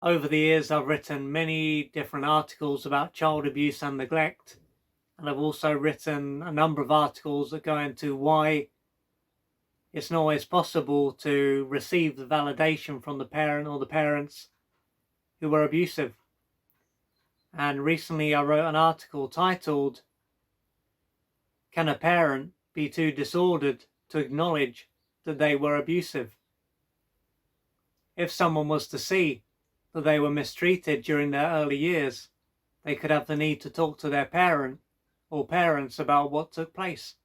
Over the years, I've written many different articles about child abuse and neglect, and I've also written a number of articles that go into why it's not always possible to receive the validation from the parent or the parents who were abusive. And recently I wrote an article titled, "Can a parent be too disordered to acknowledge that they were abusive?" If someone was to see that they were mistreated during their early years, they could have the need to talk to their parent or parents about what took place.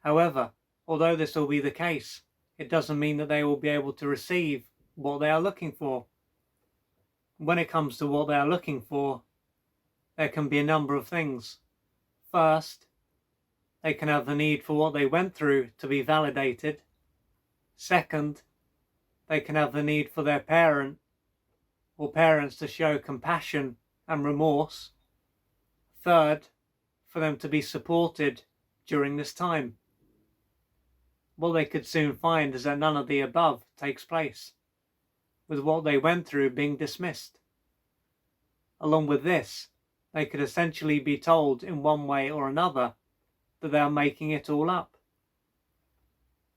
However, although this will be the case, it doesn't mean that they will be able to receive what they are looking for. When it comes to what they are looking for, there can be a number of things. First, they can have the need for what they went through to be validated. Second, they can have the need for their parent or parents to show compassion and remorse. Third, for them to be supported during this time. What they could soon find is that none of the above takes place, with what they went through being dismissed. Along with this, they could essentially be told in one way or another that they are making it all up.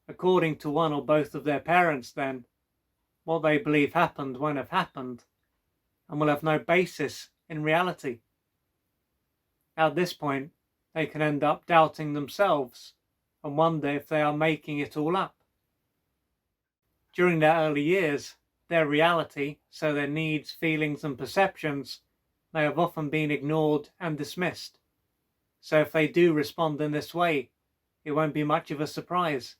According to one or both of their parents, then, what they believe happened won't have happened and will have no basis in reality. At this point, they can end up doubting themselves and wonder if they are making it all up. During their early years, their reality, so their needs, feelings and perceptions, may have often been ignored and dismissed. So if they do respond in this way, it won't be much of a surprise.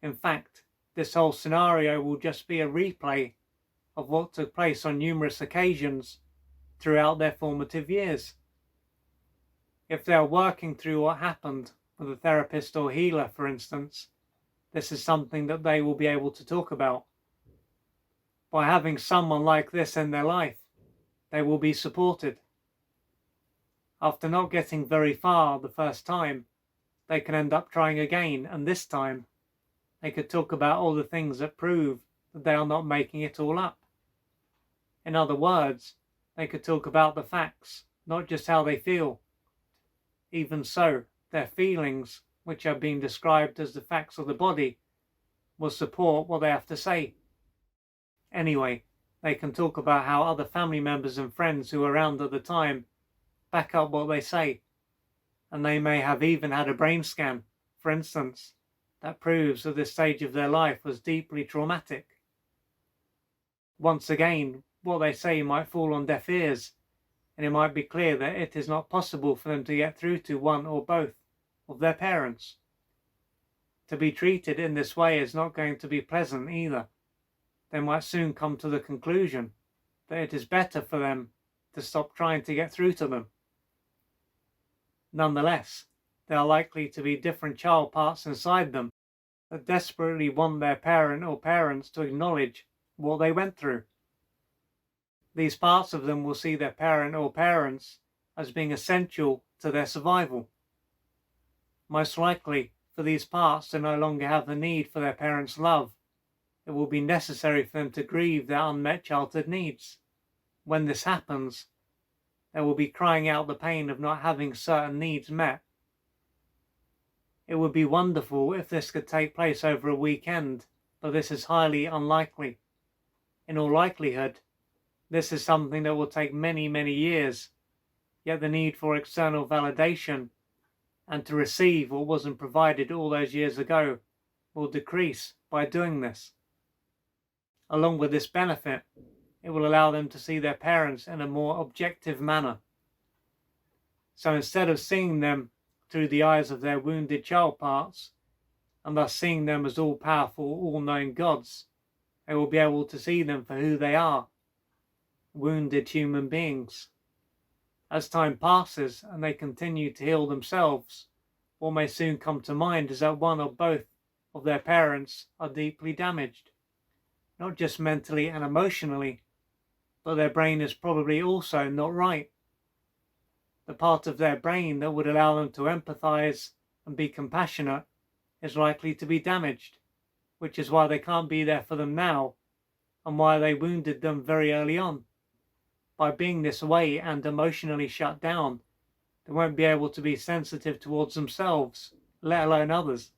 In fact, this whole scenario will just be a replay of what took place on numerous occasions throughout their formative years. If they are working through what happened with a therapist or healer, for instance, this is something that they will be able to talk about. By having someone like this in their life, they will be supported. After not getting very far the first time, they can end up trying again, and this time they could talk about all the things that prove that they are not making it all up. In other words, they could talk about the facts, not just how they feel. Even so, their feelings, which are being described as the facts of the body, will support what they have to say. Anyway, they can talk about how other family members and friends who were around at the time back up what they say. And they may have even had a brain scan, for instance, that proves that this stage of their life was deeply traumatic. Once again, what they say might fall on deaf ears, and it might be clear that it is not possible for them to get through to one or both of their parents. To be treated in this way is not going to be pleasant either. They might soon come to the conclusion that it is better for them to stop trying to get through to them. Nonetheless, there are likely to be different child parts inside them that desperately want their parent or parents to acknowledge what they went through. These parts of them will see their parent or parents as being essential to their survival. Most likely, for these parts to no longer have the need for their parents' love, it will be necessary for them to grieve their unmet childhood needs. When this happens, they will be crying out the pain of not having certain needs met. It would be wonderful if this could take place over a weekend, but this is highly unlikely. In all likelihood, this is something that will take many, many years, yet the need for external validation and to receive what wasn't provided all those years ago will decrease by doing this. Along with this benefit, it will allow them to see their parents in a more objective manner. So instead of seeing them through the eyes of their wounded child parts, and thus seeing them as all-powerful, all-knowing gods, they will be able to see them for who they are, wounded human beings. As time passes and they continue to heal themselves, what may soon come to mind is that one or both of their parents are deeply damaged, not just mentally and emotionally, but their brain is probably also not right. The part of their brain that would allow them to empathize and be compassionate is likely to be damaged, which is why they can't be there for them now, and why they wounded them very early on. By being this way and emotionally shut down, they won't be able to be sensitive towards themselves, let alone others.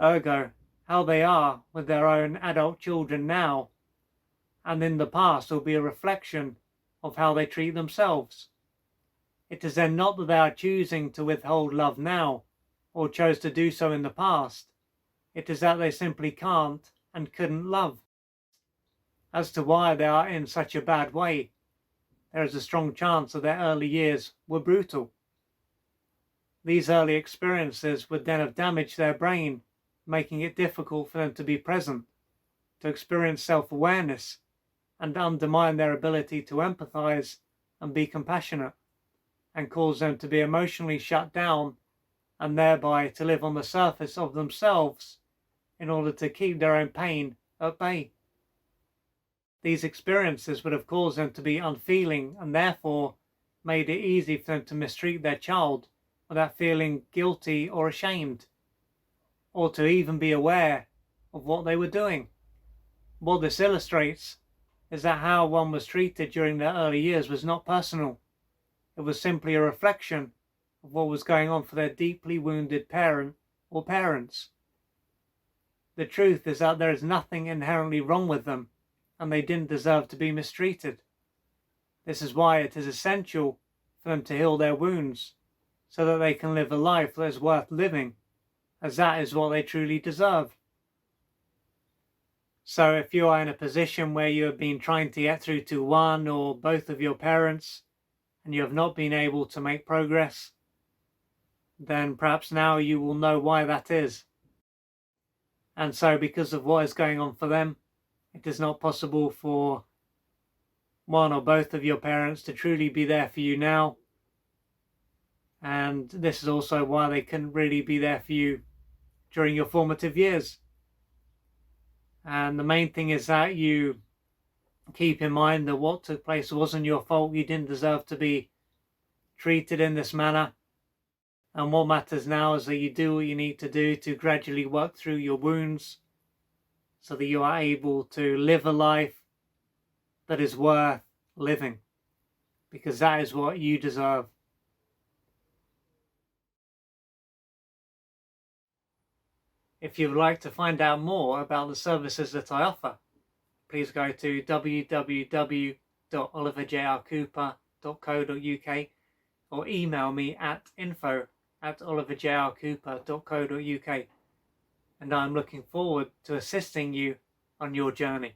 Ergo, how they are with their own adult children now and in the past will be a reflection of how they treat themselves. It is then not that they are choosing to withhold love now, or chose to do so in the past. It is that they simply can't and couldn't love. As to why they are in such a bad way, there is a strong chance that their early years were brutal. These early experiences would then have damaged their brain, making it difficult for them to be present, to experience self-awareness, and undermine their ability to empathize and be compassionate, and cause them to be emotionally shut down and thereby to live on the surface of themselves in order to keep their own pain at bay. These experiences would have caused them to be unfeeling and therefore made it easy for them to mistreat their child without feeling guilty or ashamed, or to even be aware of what they were doing. What this illustrates is that how one was treated during their early years was not personal. It was simply a reflection of what was going on for their deeply wounded parent or parents. The truth is that there is nothing inherently wrong with them, and they didn't deserve to be mistreated. This is why it is essential for them to heal their wounds, so that they can live a life that is worth living, as that is what they truly deserve. So if you are in a position where you have been trying to get through to one or both of your parents, and you have not been able to make progress, then perhaps now you will know why that is. And so because of what is going on for them, it is not possible for one or both of your parents to truly be there for you now. And this is also why they couldn't really be there for you during your formative years. And the main thing is that you keep in mind that what took place wasn't your fault. You didn't deserve to be treated in this manner. And what matters now is that you do what you need to do to gradually work through your wounds so that you are able to live a life that is worth living, because that is what you deserve. If you would like to find out more about the services that I offer, please go to www.oliverjrcooper.co.uk or email me at info@oliverjrcooper.co.uk, and I'm looking forward to assisting you on your journey.